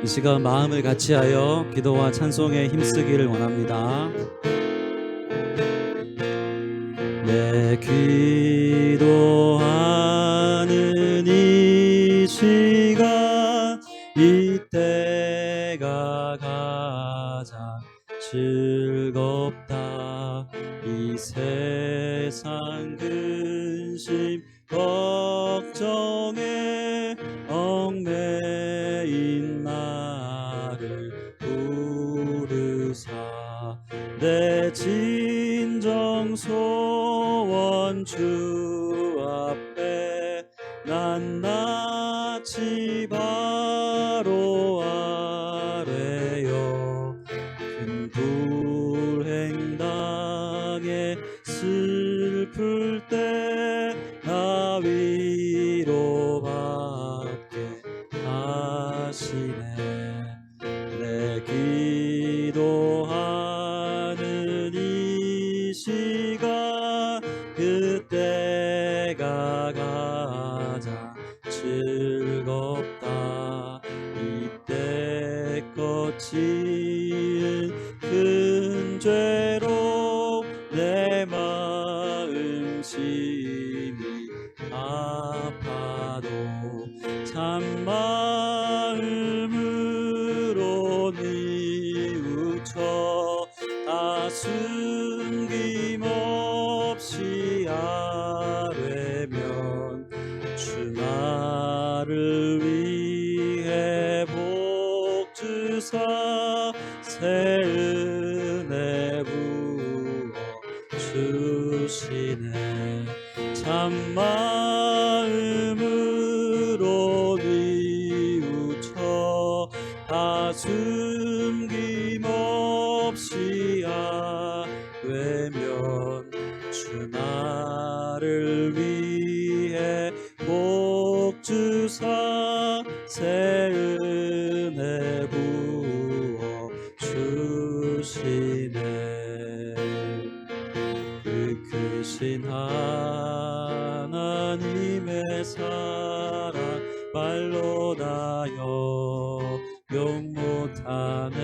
이 시간 마음을 같이하여 기도와 찬송에 힘쓰기를 원합니다. 내 기도하는 이 시간, 이때가 가장 즐겁다. 이 세상 근심 걱정에 얽매인 나를 부르사 내 진정 소원 주 앞에 낱낱이 바로 아뢰어 큰 불행당에 슬플 때 나 위로받게 하시네. 내 기도하는 이 시간, 그때가 가장 즐겁다. 이때껏 지은 큰 죄로 내 마음 심히 아파도 참마음으로 뉘우쳐 다 숨김없이 아뢰면 주 나를 위해 복 주사 새 은혜 부어 주시네. 참마음으로 뉘우쳐 다 숨김없이 아뢰면 주 나를 위해 복 주사 새 은혜 부어 주시네. 그 크신 하나님의 사랑 말로 다 영용 못하네.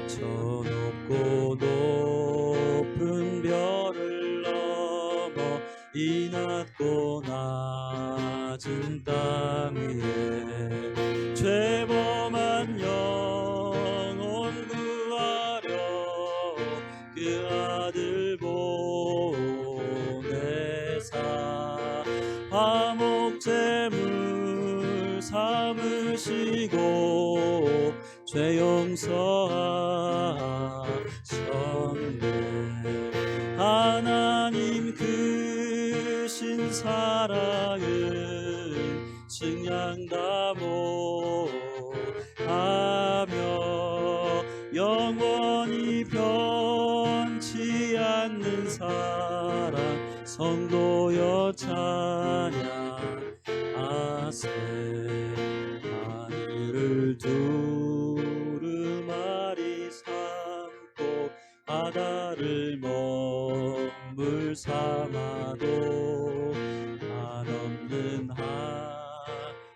저 높고 높은 별을 넘어 이 낮고 낮은 땅 위에 죄범한 영혼 구하려 그 아들 보내사 화목제물 삼으시고 죄 용서하셨네. 하나님 크신 사랑은 증량 다 못하며 영원히 변치 않는 사랑 성도여 찬양하세. 하늘을 두루마리 삼고 바다를 먹물 삼아도 한없는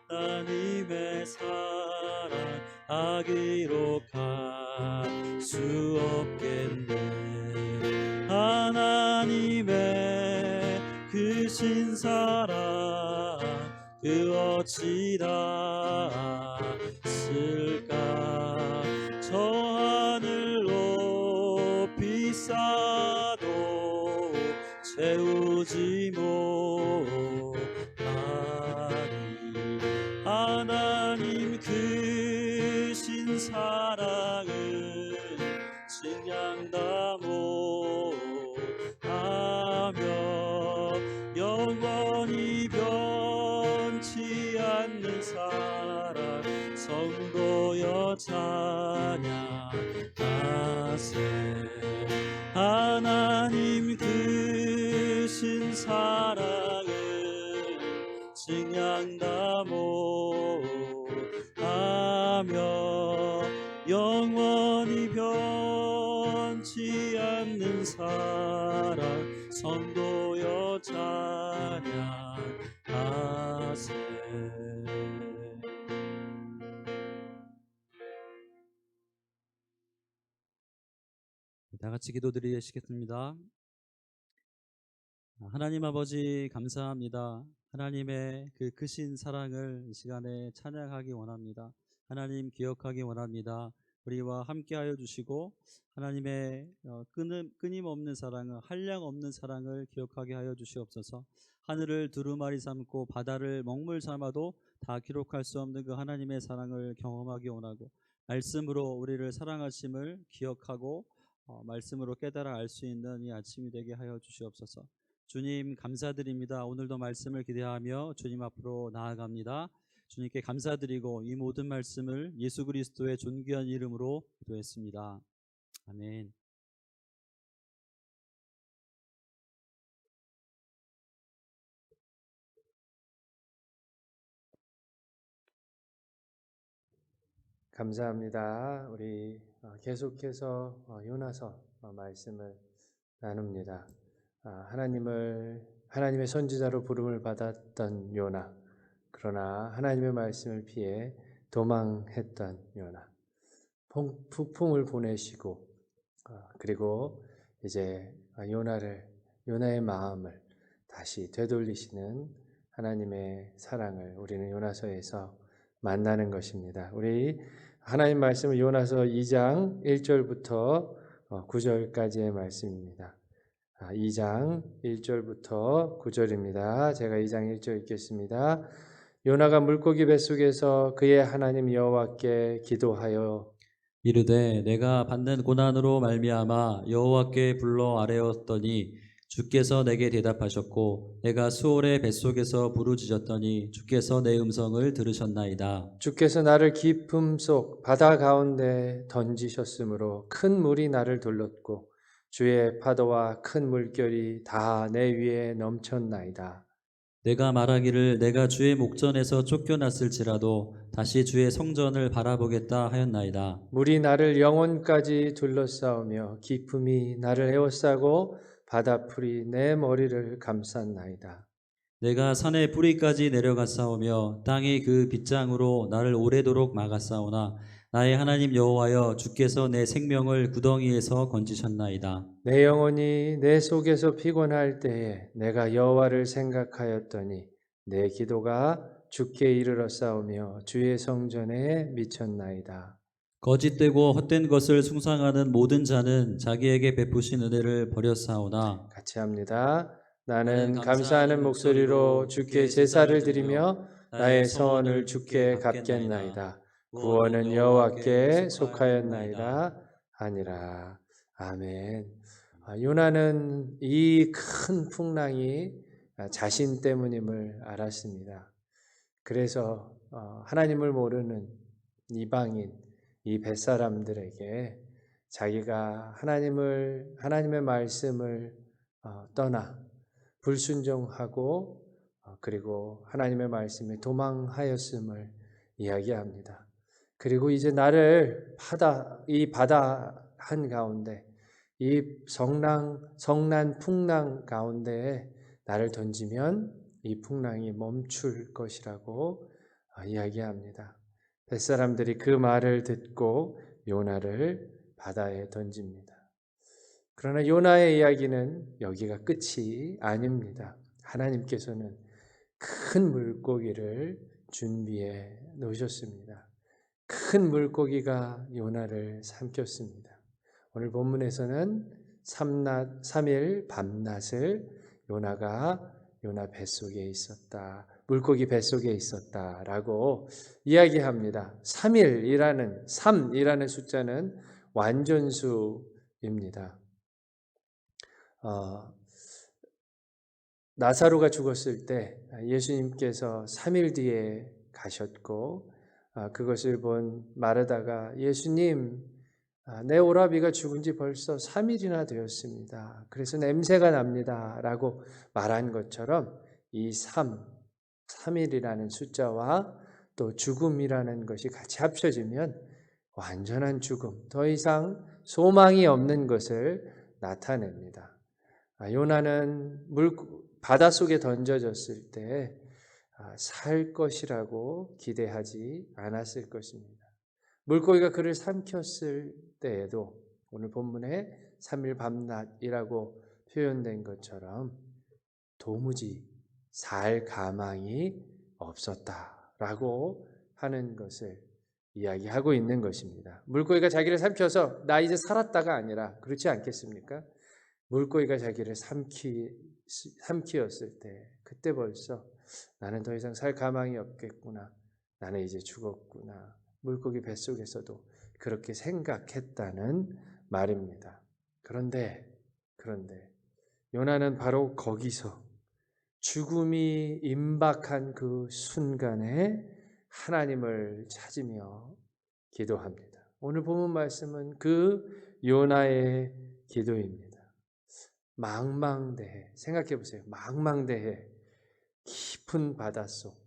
하나님의 사랑 다 기록할 수 없겠네. 하나님의 크신 사랑 그 어찌 닿았을까. 저 하늘 높이 쌓아도 채우지 못하니 하나님 크신 사랑은 증량 다 못하며 영원히 변치 않는 사랑 성도여 찬양하세. 하나님 크신 사랑은 증량 다 못하며 영원히 변치 않는 사랑 성도여 찬양하세. 같이 기도드리겠습니다. 하나님 아버지 감사합니다. 하나님의 그 크신 사랑을 이 시간에 찬양하기 원합니다. 하나님 기억하기 원합니다. 우리와 함께하여 주시고 하나님의 끊임없는 사랑을 한량없는 사랑을 기억하게 하여 주시옵소서. 하늘을 두루마리 삼고 바다를 먹물 삼아도 다 기록할 수 없는 그 하나님의 사랑을 경험하기 원하고 말씀으로 우리를 사랑하심을 기억하고 말씀으로 깨달아 알 수 있는 이 아침이 되게 하여 주시옵소서. 주님 감사드립니다. 오늘도 말씀을 기대하며 주님 앞으로 나아갑니다. 주님께 감사드리고 이 모든 말씀을 예수 그리스도의 존귀한 이름으로 기도했습니다. 아멘. 감사합니다. 우리 계속해서 요나서 말씀을 나눕니다. 하나님의 선지자로 부름을 받았던 요나, 그러나 하나님의 말씀을 피해 도망했던 요나, 폭풍을 보내시고 그리고 이제 요나의 마음을 다시 되돌리시는 하나님의 사랑을 우리는 요나서에서 만나는 것입니다. 우리 하나님 말씀은 요나서 2장 1절부터 9절까지의 말씀입니다. 2장 1절부터 9절입니다. 제가 2장 1절 읽겠습니다. 요나가 물고기 뱃속에서 그의 하나님 여호와께 기도하여 이르되 내가 받는 고난으로 말미암아 여호와께 불러 아뢰었더니 주께서 내게 대답하셨고 내가 수월의 뱃속에서 부르짖었더니 주께서 내 음성을 들으셨나이다. 주께서 나를 깊음 속 바다 가운데 던지셨으므로 큰 물이 나를 둘렀고 주의 파도와 큰 물결이 다 내 위에 넘쳤나이다. 내가 말하기를 내가 주의 목전에서 쫓겨났을지라도 다시 주의 성전을 바라보겠다 하였나이다. 물이 나를 영혼까지 둘러싸우며 깊음이 나를 에워싸고 바다풀이 내 머리를 감쌌나이다. 내가 산의 뿌리까지 내려갔사오며 땅이 그 빗장으로 나를 오래도록 막았사오나 나의 하나님 여호와여 주께서 내 생명을 구덩이에서 건지셨나이다. 내 영혼이 내 속에서 피곤할 때에 내가 여호와를 생각하였더니 내 기도가 주께 이르러 싸우며 주의 성전에 미쳤나이다. 거짓되고 헛된 것을 숭상하는 모든 자는 자기에게 베푸신 은혜를 버렸사오나 같이 합니다. 나는 감사하는 목소리로 주께 제사를 드리며 나의 서원을 주께 갚겠나이다. 구원은 여호와께 속하였나이다 하니라. 아멘. 요나는 이 큰 풍랑이 자신 때문임을 알았습니다. 그래서 하나님을 모르는 이방인, 이 뱃사람들에게 자기가 하나님의 말씀을 떠나 불순종하고 그리고 하나님의 말씀에 도망하였음을 이야기합니다. 그리고 이제 나를 이 바다 한가운데 이 성난 풍랑 가운데에 나를 던지면 이 풍랑이 멈출 것이라고 이야기합니다. 뱃사람들이 그 말을 듣고 요나를 바다에 던집니다. 그러나 요나의 이야기는 여기가 끝이 아닙니다. 하나님께서는 큰 물고기를 준비해 놓으셨습니다. 큰 물고기가 요나를 삼켰습니다. 오늘 본문에서는 3일 밤낮을 요나 뱃속에 있었다. 물고기 뱃속에 있었다라고 이야기합니다. 3이라는 숫자는 완전수입니다. 나사로가 죽었을 때 예수님께서 3일 뒤에 가셨고 그것을 본 마르다가 예수님 내 오라비가 죽은 지 벌써 3일이나 되었습니다. 그래서 냄새가 납니다. 라고 말한 것처럼 이 3일이라는 숫자와 또 죽음이라는 것이 같이 합쳐지면 완전한 죽음, 더 이상 소망이 없는 것을 나타냅니다. 요나는 바닷속에 던져졌을 때 살 것이라고 기대하지 않았을 것입니다. 물고기가 그를 삼켰을 때에도 오늘 본문에 3일 밤낮이라고 표현된 것처럼 도무지 살 가망이 없었다라고 하는 것을 이야기하고 있는 것입니다. 물고기가 자기를 삼켜서 나 이제 살았다가 아니라 그렇지 않겠습니까? 물고기가 자기를 삼키었을 때 그때 벌써 나는 더 이상 살 가망이 없겠구나. 나는 이제 죽었구나. 물고기 뱃속에서도 그렇게 생각했다는 말입니다. 그런데 요나는 바로 거기서 죽음이 임박한 그 순간에 하나님을 찾으며 기도합니다. 오늘 본문 말씀은 그 요나의 기도입니다. 망망대해, 생각해 보세요. 망망대해, 깊은 바닷속,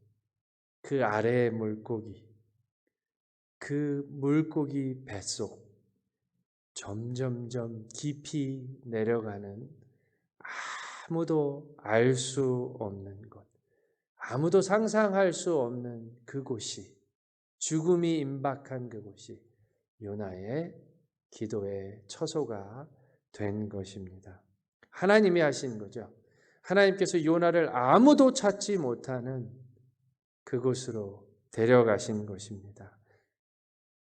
그 아래의 물고기, 그 물고기 뱃속, 점점점 깊이 내려가는 아무도 알 수 없는 곳, 아무도 상상할 수 없는 그곳이, 죽음이 임박한 그곳이 요나의 기도의 처소가 된 것입니다. 하나님이 하신 거죠. 하나님께서 요나를 아무도 찾지 못하는 그곳으로 데려가신 것입니다.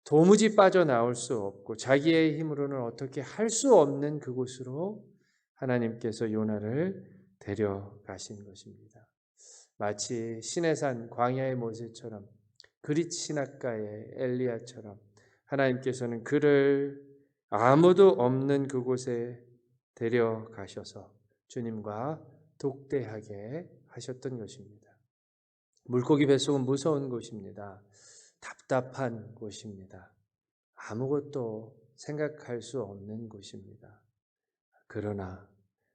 도무지 빠져나올 수 없고 자기의 힘으로는 어떻게 할 수 없는 그곳으로 하나님께서 요나를 데려가신 것입니다. 마치 시내산 광야의 모세처럼 그릿 시냇가의 엘리야처럼 하나님께서는 그를 아무도 없는 그곳에 데려가셔서 주님과 독대하게 하셨던 것입니다. 물고기 뱃속은 무서운 곳입니다. 답답한 곳입니다. 아무것도 생각할 수 없는 곳입니다. 그러나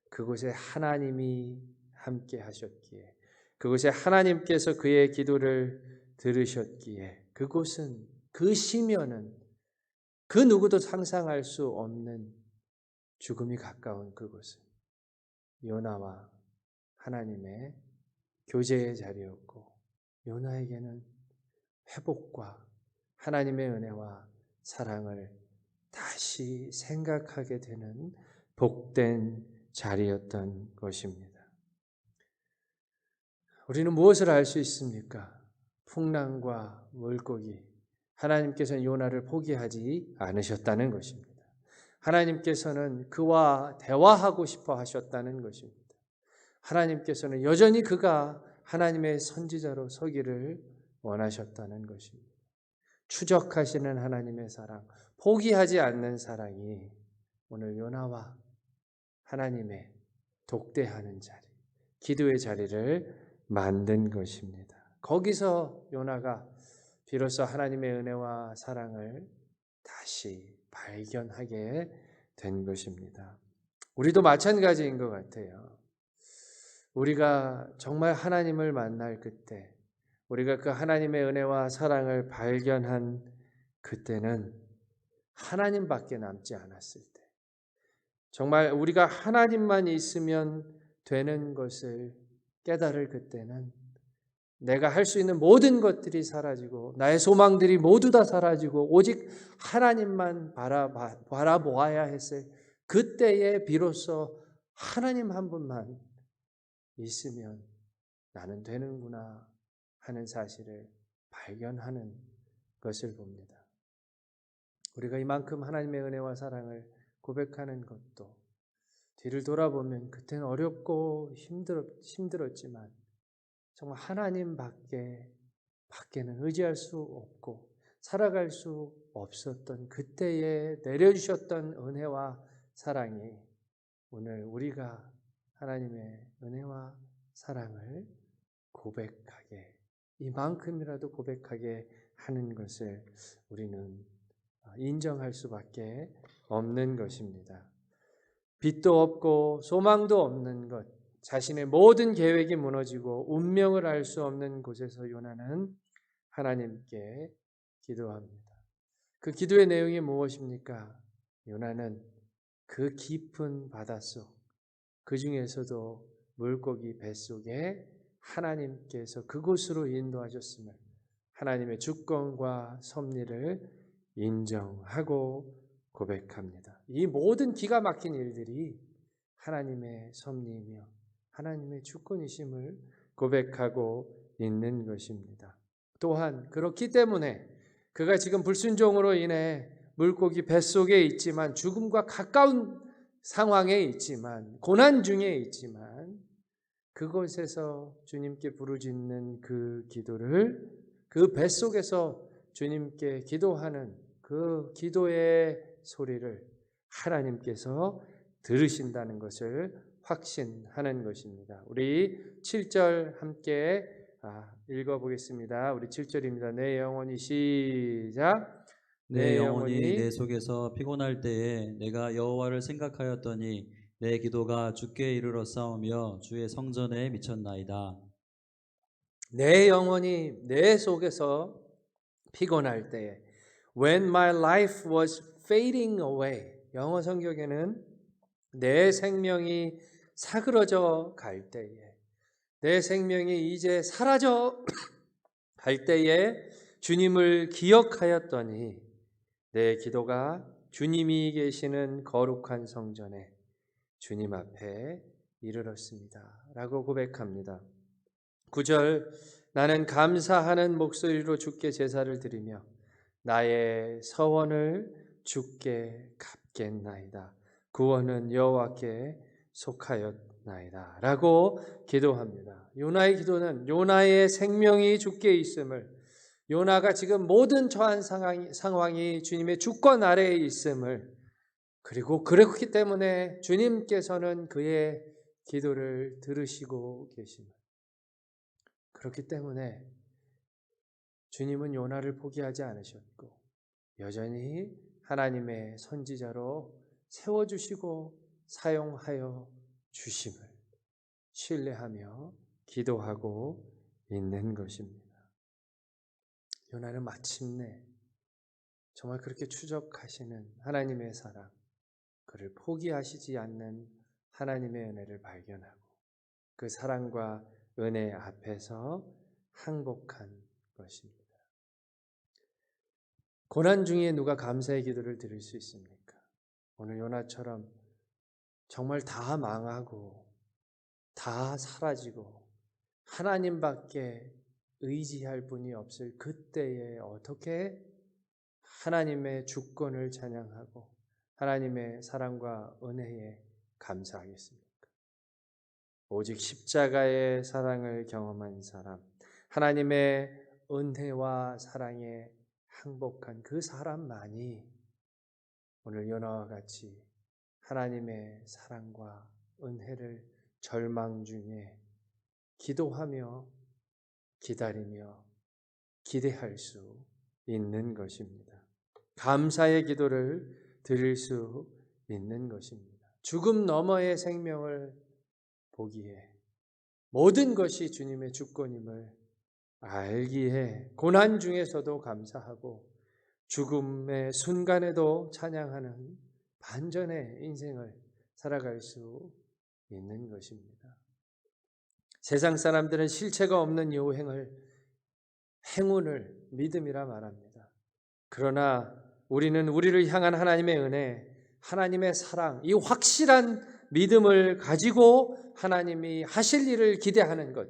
그곳에 하나님이 함께 하셨기에, 그곳에 하나님께서 그의 기도를 들으셨기에, 그곳은, 그 시면은 그 누구도 상상할 수 없는 죽음이 가까운 그곳은 요나와 하나님의 교제의 자리였고, 요나에게는 회복과 하나님의 은혜와 사랑을 다시 생각하게 되는 복된 자리였던 것입니다. 우리는 무엇을 알 수 있습니까? 풍랑과 물고기, 하나님께서는 요나를 포기하지 않으셨다는 것입니다. 하나님께서는 그와 대화하고 싶어 하셨다는 것입니다. 하나님께서는 여전히 그가 하나님의 선지자로 서기를 원하셨다는 것입니다. 추적하시는 하나님의 사랑, 포기하지 않는 사랑이 오늘 요나와 하나님의 독대하는 자리, 기도의 자리를 만든 것입니다. 거기서 요나가 비로소 하나님의 은혜와 사랑을 다시 발견하게 된 것입니다. 우리도 마찬가지인 것 같아요. 우리가 정말 하나님을 만날 그때, 우리가 그 하나님의 은혜와 사랑을 발견한 그때는 하나님밖에 남지 않았을 때, 정말 우리가 하나님만 있으면 되는 것을 깨달을 그때는 내가 할 수 있는 모든 것들이 사라지고 나의 소망들이 모두 다 사라지고 오직 하나님만 바라보아야 했을 그때에 비로소 하나님 한 분만 있으면 나는 되는구나 하는 사실을 발견하는 것을 봅니다. 우리가 이만큼 하나님의 은혜와 사랑을 고백하는 것도 뒤를 돌아보면 그때는 어렵고 힘들었지만 정말 하나님 밖에는 의지할 수 없고 살아갈 수 없었던 그때에 내려주셨던 은혜와 사랑이 오늘 우리가 하나님의 은혜와 사랑을 고백하게, 이만큼이라도 고백하게 하는 것을 우리는 인정할 수밖에 없는 것입니다. 빛도 없고 소망도 없는 것, 자신의 모든 계획이 무너지고 운명을 알 수 없는 곳에서 요나는 하나님께 기도합니다. 그 기도의 내용이 무엇입니까? 요나는 그 깊은 바닷속, 그 중에서도 물고기 뱃속에 하나님께서 그곳으로 인도하셨음을, 하나님의 주권과 섭리를 인정하고 고백합니다. 이 모든 기가 막힌 일들이 하나님의 섭리이며 하나님의 주권이심을 고백하고 있는 것입니다. 또한 그렇기 때문에 그가 지금 불순종으로 인해 물고기 뱃속에 있지만 죽음과 가까운 상황에 있지만 고난 중에 있지만 그곳에서 주님께 부르짖는 그 기도를 그 뱃속에서 주님께 기도하는 그 기도의 소리를 하나님께서 들으신다는 것을 확신하는 것입니다. 우리 7절 함께 읽어보겠습니다. 우리 7절입니다. 내 영혼이 시작. 내 영혼이 내 속에서 피곤할 때에 내가 여호와를 생각하였더니 내 기도가 주께 이르러 싸우며 주의 성전에 미쳤나이다. 내 영혼이 내 속에서 피곤할 때에 When my life was fading away. 영어 성경에는 내 생명이 사그러져 갈 때에 내 생명이 이제 사라져 갈 때에 주님을 기억하였더니 내 기도가 주님이 계시는 거룩한 성전에 주님 앞에 이르렀습니다. 라고 고백합니다. 9절 나는 감사하는 목소리로 주께 제사를 드리며 나의 서원을 주께 갚겠나이다. 구원은 여호와께 속하였나이다. 라고 기도합니다. 요나의 기도는 요나의 생명이 주께 있음을 요나가 지금 모든 처한 상황이 주님의 주권 아래에 있음을 그리고 그렇기 때문에 주님께서는 그의 기도를 들으시고 계심을 그렇기 때문에 주님은 요나를 포기하지 않으셨고 여전히 하나님의 선지자로 세워주시고 사용하여 주심을 신뢰하며 기도하고 있는 것입니다. 요나는 마침내 정말 그렇게 추적하시는 하나님의 사랑, 그를 포기하시지 않는 하나님의 은혜를 발견하고 그 사랑과 은혜 앞에서 항복한 것입니다. 고난 중에 누가 감사의 기도를 드릴 수 있습니까? 오늘 요나처럼 정말 다 망하고 다 사라지고 하나님밖에 의지할 분이 없을 그때에 어떻게 하나님의 주권을 찬양하고 하나님의 사랑과 은혜에 감사하겠습니까? 오직 십자가의 사랑을 경험한 사람, 하나님의 은혜와 사랑에 항복한 그 사람만이 오늘 요나와 같이 하나님의 사랑과 은혜를 절망 중에 기도하며 기다리며 기대할 수 있는 것입니다. 감사의 기도를 드릴 수 있는 것입니다. 죽음 너머의 생명을 보기에 모든 것이 주님의 주권임을 알기에 고난 중에서도 감사하고 죽음의 순간에도 찬양하는 반전의 인생을 살아갈 수 있는 것입니다. 세상 사람들은 실체가 없는 행운을 믿음이라 말합니다. 그러나 우리는 우리를 향한 하나님의 은혜, 하나님의 사랑, 이 확실한 믿음을 가지고 하나님이 하실 일을 기대하는 것,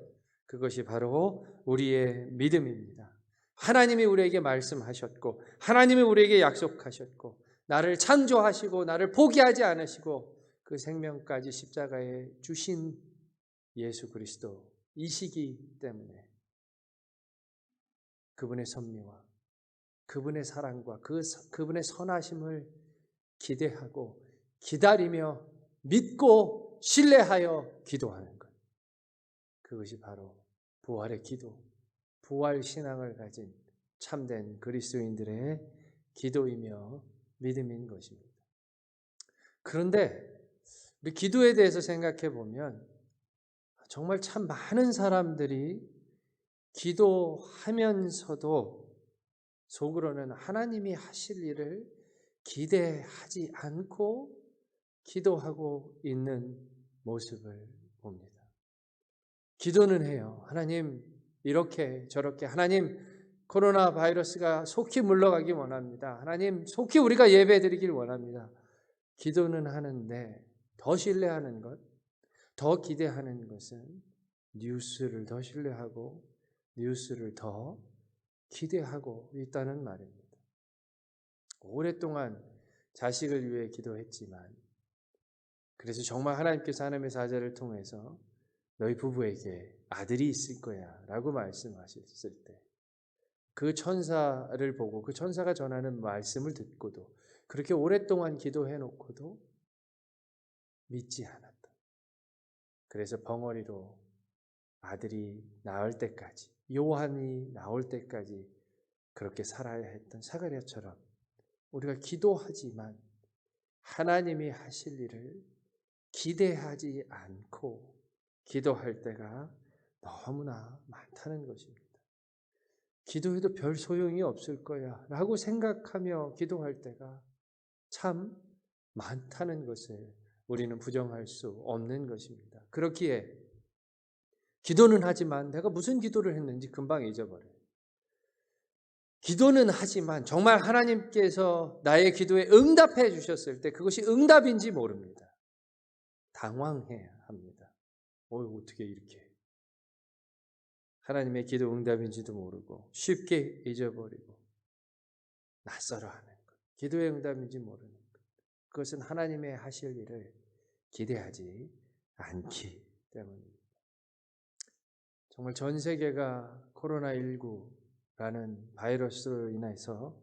그것이 바로 우리의 믿음입니다. 하나님이 우리에게 말씀하셨고 하나님이 우리에게 약속하셨고 나를 창조하시고 나를 포기하지 않으시고 그 생명까지 십자가에 주신 예수 그리스도이시기 때문에 그분의 섭리와 그분의 사랑과 그분의 선하심을 기대하고 기다리며 믿고 신뢰하여 기도하는 것. 그것이 바로 부활의 기도, 부활 신앙을 가진 참된 그리스도인들의 기도이며 믿음인 것입니다. 그런데 우리 기도에 대해서 생각해 보면 정말 참 많은 사람들이 기도하면서도 속으로는 하나님이 하실 일을 기대하지 않고 기도하고 있는 모습을 봅니다. 기도는 해요. 하나님 이렇게 저렇게 하나님 코로나 바이러스가 속히 물러가기 원합니다. 하나님, 속히 우리가 예배드리길 원합니다. 기도는 하는데 더 신뢰하는 것, 더 기대하는 것은 뉴스를 더 신뢰하고 뉴스를 더 기대하고 있다는 말입니다. 오랫동안 자식을 위해 기도했지만, 그래서 정말 하나님께서 하나님의 사자를 통해서 너희 부부에게 아들이 있을 거야 라고 말씀하셨을 때, 그 천사를 보고 그 천사가 전하는 말씀을 듣고도 그렇게 오랫동안 기도해 놓고도 믿지 않았다. 그래서 벙어리로 아들이 나올 때까지, 요한이 나올 때까지 그렇게 살아야 했던 사가랴처럼 우리가 기도하지만 하나님이 하실 일을 기대하지 않고 기도할 때가 너무나 많다는 것입니다. 기도해도 별 소용이 없을 거야 라고 생각하며 기도할 때가 참 많다는 것을 우리는 부정할 수 없는 것입니다. 그렇기에 기도는 하지만 내가 무슨 기도를 했는지 금방 잊어버려요. 기도는 하지만 정말 하나님께서 나의 기도에 응답해 주셨을 때 그것이 응답인지 모릅니다. 당황해야 합니다. 어떻게 이렇게 하나님의 기도 응답인지도 모르고 쉽게 잊어버리고 낯설어하는 것, 기도의 응답인지 모르는 것, 그것은 하나님의 하실 일을 기대하지 않기 때문입니다. 정말 전 세계가 코로나19라는 바이러스로 인해서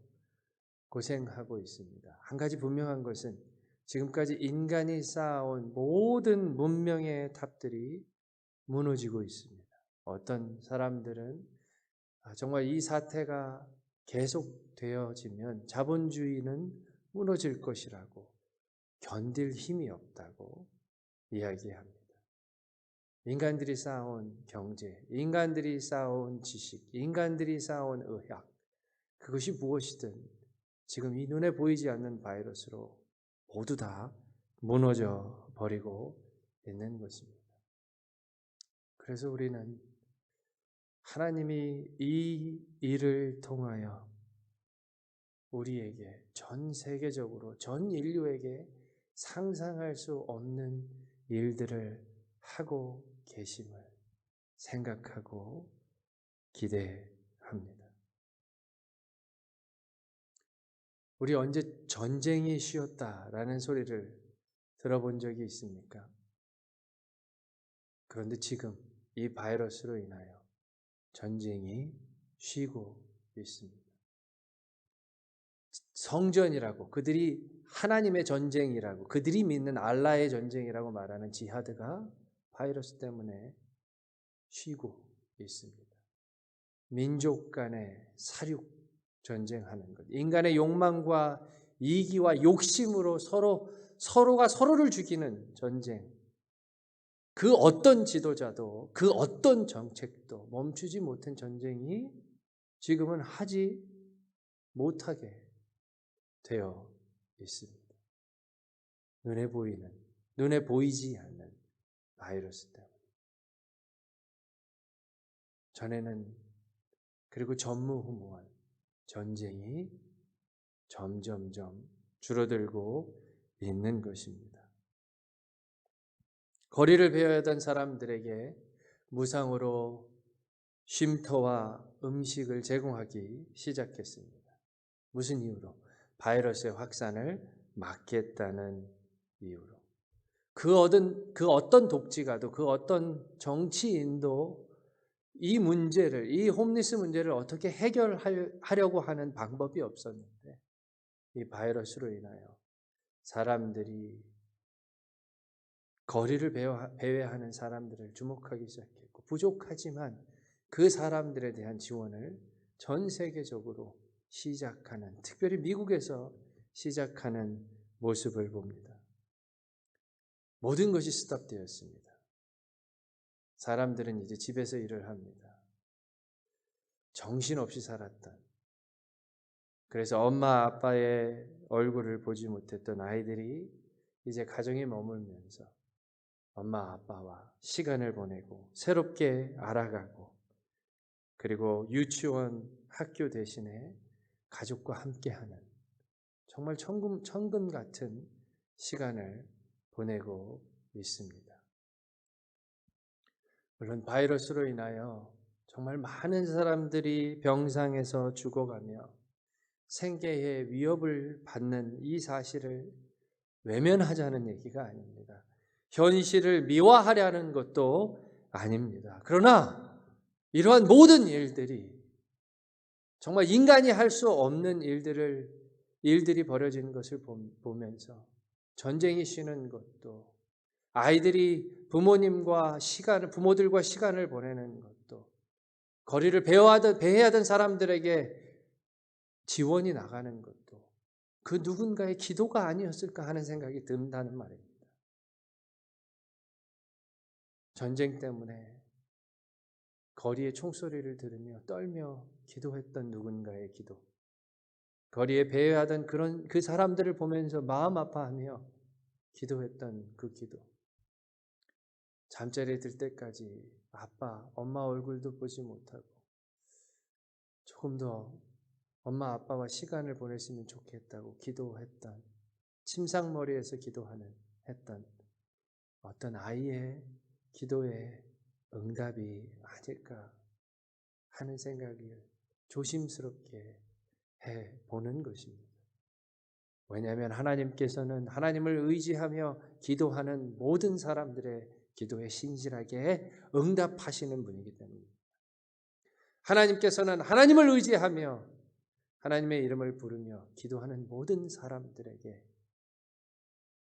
고생하고 있습니다. 한 가지 분명한 것은 지금까지 인간이 쌓아온 모든 문명의 탑들이 무너지고 있습니다. 어떤 사람들은 정말 이 사태가 계속되어지면 자본주의는 무너질 것이라고, 견딜 힘이 없다고 이야기합니다. 인간들이 쌓아온 경제, 인간들이 쌓아온 지식, 인간들이 쌓아온 의학, 그것이 무엇이든 지금 이 눈에 보이지 않는 바이러스로 모두 다 무너져 버리고 있는 것입니다. 그래서 우리는 하나님이 이 일을 통하여 우리에게, 전 세계적으로 전 인류에게 상상할 수 없는 일들을 하고 계심을 생각하고 기대합니다. 우리 언제 전쟁이 쉬었다라는 소리를 들어본 적이 있습니까? 그런데 지금 이 바이러스로 인하여 전쟁이 쉬고 있습니다. 성전이라고, 그들이 하나님의 전쟁이라고, 그들이 믿는 알라의 전쟁이라고 말하는 지하드가 바이러스 때문에 쉬고 있습니다. 민족 간의 사륙 전쟁하는 것, 인간의 욕망과 이기와 욕심으로 서로가 서로를 죽이는 전쟁, 그 어떤 지도자도 그 어떤 정책도 멈추지 못한 전쟁이 지금은 하지 못하게 되어 있습니다. 눈에 보이지 않는 바이러스 때문에. 전에는 그리고 전무후무한 전쟁이 점점점 줄어들고 있는 것입니다. 거리를 베어야 하던 사람들에게 무상으로 쉼터와 음식을 제공하기 시작했습니다. 무슨 이유로? 바이러스의 확산을 막겠다는 이유로. 그 어떤 독지가도, 그 어떤 정치인도 이 문제를, 이 홈리스 문제를 어떻게 해결하려고 하는 방법이 없었는데, 이 바이러스로 인하여 사람들이 거리를 배회하는 사람들을 주목하기 시작했고, 부족하지만 그 사람들에 대한 지원을 전 세계적으로 시작하는, 특별히 미국에서 시작하는 모습을 봅니다. 모든 것이 스탑되었습니다. 사람들은 이제 집에서 일을 합니다. 정신없이 살았던, 그래서 엄마 아빠의 얼굴을 보지 못했던 아이들이 이제 가정에 머물면서 엄마 아빠와 시간을 보내고 새롭게 알아가고, 그리고 유치원, 학교 대신에 가족과 함께하는 정말 천금 같은 시간을 보내고 있습니다. 물론 바이러스로 인하여 정말 많은 사람들이 병상에서 죽어가며 생계의 위협을 받는 이 사실을 외면하자는 얘기가 아닙니다. 현실을 미화하려는 것도 아닙니다. 그러나 이러한 모든 일들이 정말 인간이 할 수 없는 일들이 벌어지는 것을 보면서 전쟁이 쉬는 것도, 아이들이 부모들과 시간을 보내는 것도, 거리를 배회하던 사람들에게 지원이 나가는 것도 그 누군가의 기도가 아니었을까 하는 생각이 든다는 말입니다. 전쟁 때문에 거리의 총소리를 들으며 떨며 기도했던 누군가의 기도, 거리에 배회하던 그 사람들을 보면서 마음 아파하며 기도했던 그 기도, 잠자리에 들 때까지 아빠, 엄마 얼굴도 보지 못하고 조금 더 엄마, 아빠와 시간을 보냈으면 좋겠다고 기도했던, 침상머리에서 했던 어떤 아이의 기도의 응답이 아닐까 하는 생각을 조심스럽게 해보는 것입니다. 왜냐하면 하나님께서는 하나님을 의지하며 기도하는 모든 사람들의 기도에 신실하게 응답하시는 분이기 때문입니다. 하나님께서는 하나님을 의지하며 하나님의 이름을 부르며 기도하는 모든 사람들에게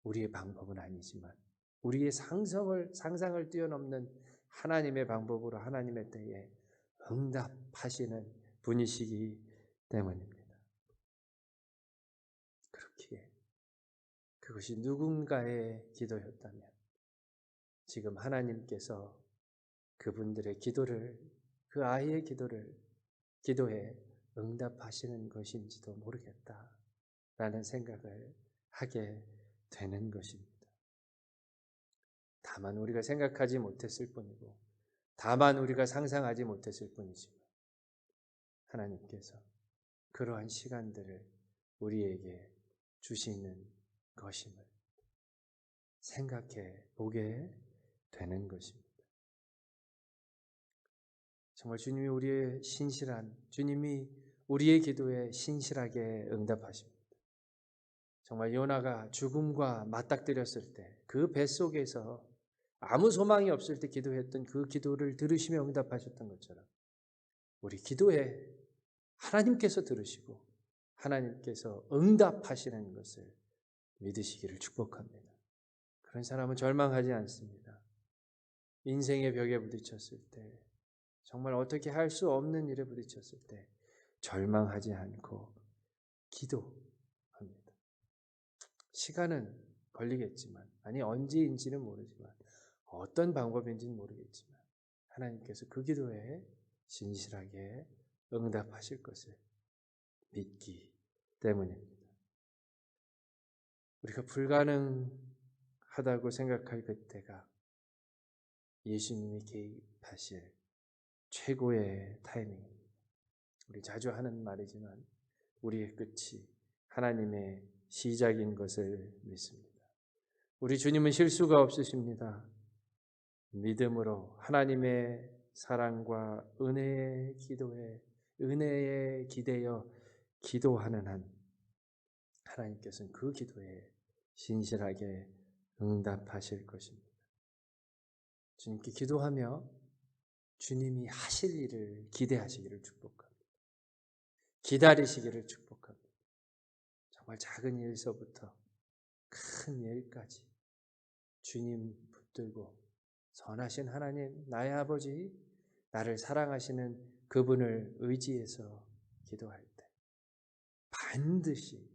우리의 방법은 아니지만 우리의 상상을 뛰어넘는 하나님의 방법으로 하나님의 때에 응답하시는 분이시기 때문입니다. 그렇기에 그것이 누군가의 기도였다면 지금 하나님께서 그분들의 기도를, 그 아이의 기도에 응답하시는 것인지도 모르겠다라는 생각을 하게 되는 것입니다. 다만 우리가 생각하지 못했을 뿐이고, 다만 우리가 상상하지 못했을 뿐이지만 하나님께서 그러한 시간들을 우리에게 주시는 것임을 생각해 보게 되는 것입니다. 정말 주님이 우리의 기도에 신실하게 응답하십니다. 정말 요나가 죽음과 맞닥뜨렸을 때 그 뱃속에서 아무 소망이 없을 때 기도했던 그 기도를 들으시며 응답하셨던 것처럼 우리 기도에 하나님께서 들으시고 하나님께서 응답하시는 것을 믿으시기를 축복합니다. 그런 사람은 절망하지 않습니다. 인생의 벽에 부딪혔을 때, 정말 어떻게 할 수 없는 일에 부딪혔을 때 절망하지 않고 기도합니다. 시간은 걸리겠지만, 아니 언제인지는 모르지만, 어떤 방법인지는 모르겠지만 하나님께서 그 기도에 신실하게 응답하실 것을 믿기 때문입니다. 우리가 불가능하다고 생각할 그때가 예수님이 개입하실 최고의 타이밍입니다. 우리 자주 하는 말이지만 우리의 끝이 하나님의 시작인 것을 믿습니다. 우리 주님은 실수가 없으십니다. 믿음으로 하나님의 사랑과 은혜에 기대어 기도하는 한 하나님께서는 그 기도에 신실하게 응답하실 것입니다. 주님께 기도하며 주님이 하실 일을 기대하시기를 축복합니다. 기다리시기를 축복합니다. 정말 작은 일서부터 큰 일까지 주님 붙들고 선하신 하나님, 나의 아버지, 나를 사랑하시는 그분을 의지해서 기도할 때 반드시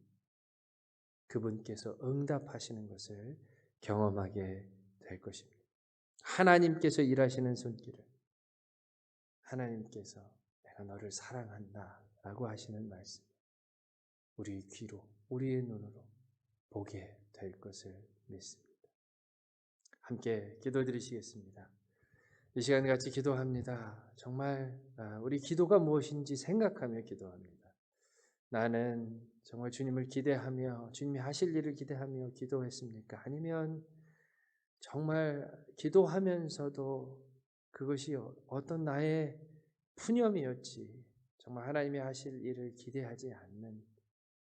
그분께서 응답하시는 것을 경험하게 될 것입니다. 하나님께서 일하시는 손길을, 하나님께서 내가 너를 사랑한다 라고 하시는 말씀, 우리 귀로, 우리의 눈으로 보게 될 것을 믿습니다. 함께 기도드리시겠습니다. 이 시간 같이 기도합니다. 정말 우리 기도가 무엇인지 생각하며 기도합니다. 나는 정말 주님을 기대하며 주님이 하실 일을 기대하며 기도했습니까? 아니면 정말 기도하면서도 그것이 어떤 나의 푸념이었지 정말 하나님이 하실 일을 기대하지 않는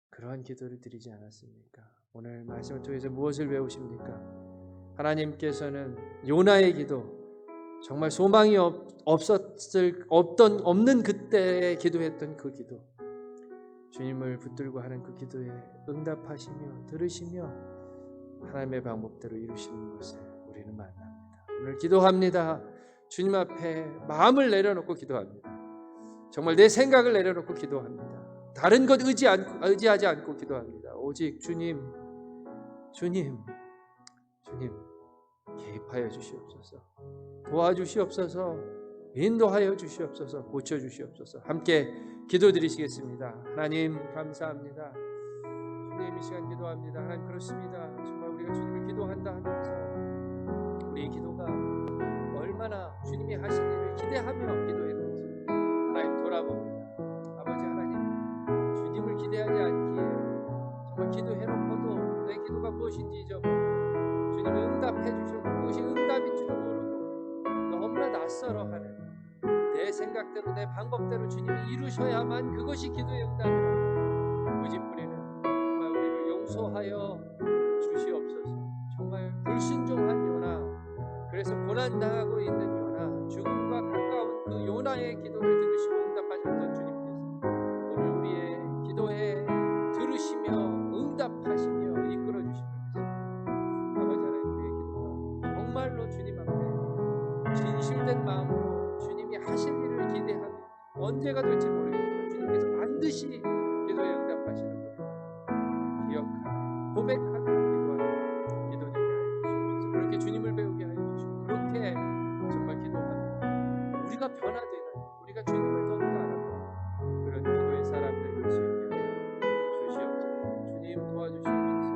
그러한 기도를 드리지 않았습니까? 오늘 말씀을 통해서 무엇을 배우십니까? 하나님께서는 요나의 기도, 정말 소망이 없는 그때에 기도했던 그 기도, 주님을 붙들고 하는 그 기도에 응답하시며 들으시며 하나님의 방법대로 이루시는 것을 우리는 만납니다. 오늘 기도합니다. 주님 앞에 마음을 내려놓고 기도합니다. 정말 내 생각을 내려놓고 기도합니다. 다른 것 의지하지 않고 기도합니다. 오직 주님 개입하여 주시옵소서. 도와주시옵소서. 인도하여 주시옵소서. 고쳐주시옵소서. 함께 기도드리시겠습니다. 하나님 감사합니다. 주님 이 시간 기도합니다. 하나님 그렇습니다. 정말 우리가 주님을 기도한다 하면서 우리의 기도가 얼마나 주님이 하신 일을 기대하며 기도했는지 하나님 돌아봅니다. 아버지 하나님 주님을 기대하지 않기에 정말 기도해놓고도 내 기도가 무엇인지 잊어버리고 주님이 응답해 주셔도 그것이 응답인 줄도 모르고 너무나 낯설어하는 내 생각대로 내 방법대로 주님이 이루셔야만 그것이 기도의 응답이라고 고집부리는 정말 우리를 용서하여 주시옵소서. 정말 불순종한 요나, 그래서 고난당하고 있는 요나, 죽음과 가까운 그 요나의 기도를 들으시고 응답하셨던 주님께서 오늘 우리의 기도에 들으시며 응답하시며 이끌어 주시옵소서. 아버지 하나님 우리의 기도가 정말로 주님 앞에 진실된 마음으로 주님이 하실 일을 기대하며 언제가 될지 모르겠지만 주님께서 반드시 기도에 응답하시는 것을 기억하며 고백하며 기도하며 기도되게 하여 주시옵소서. 그렇게 주님을 배우게 하여 주시고 그렇게 정말 기도하며 우리가 변화되는 우리가 주님을 더욱더 알아보는 그런 기도의 사람들 될 수 있게 하여 주시옵소서. 주님 도와주시옵소서.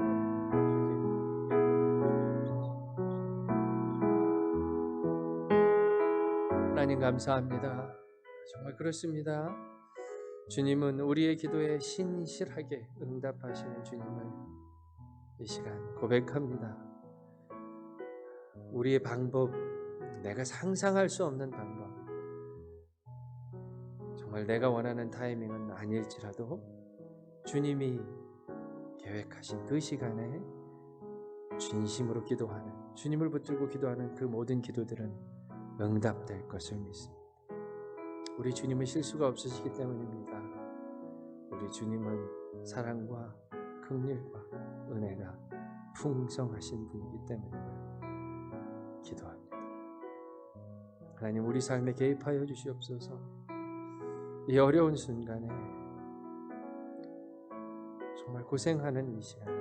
하나님 감사합니다. 정말 그렇습니다. 주님은 우리의 기도에 신실하게 응답하시는 주님을 이 시간 고백합니다. 우리의 방법, 내가 상상할 수 없는 방법, 정말 내가 원하는 타이밍은 아닐지라도 주님이 계획하신 그 시간에 진심으로 기도하는, 주님을 붙들고 기도하는 그 모든 기도들은 응답될 것을 믿습니다. 우리 주님은 실수가 없으시기 때문입니다. 우리 주님은 사랑과 긍휼과 은혜가 풍성하신 분이기 때문임을 기도합니다. 하나님 우리 삶에 개입하여 주시옵소서. 이 어려운 순간에 정말 고생하는 이 시간에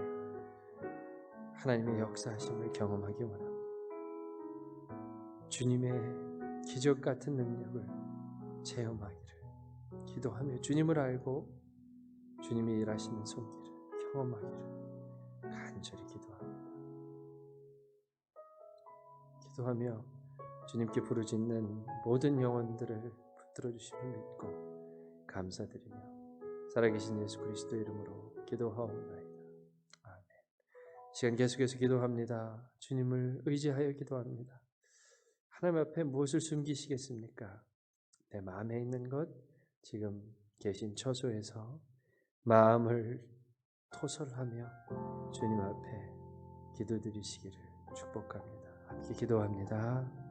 하나님의 역사하심을 경험하기 원합니다. 주님의 기적 같은 능력을 체험하기를 기도하며 주님을 알고 주님이 일하시는 손길을 경험하기를 간절히 기도합니다. 기도하며 주님께 부르짖는 모든 영혼들을 붙들어 주심을 믿고 감사드리며 살아계신 예수 그리스도 이름으로 기도하옵나이다. 아멘. 시간 계속해서 기도합니다. 주님을 의지하여 기도합니다. 하나님 앞에 무엇을 숨기시겠습니까? 내 마음에 있는 것, 지금 계신 처소에서 마음을 토설하며 주님 앞에 기도드리시기를 축복합니다. 함께 기도합니다.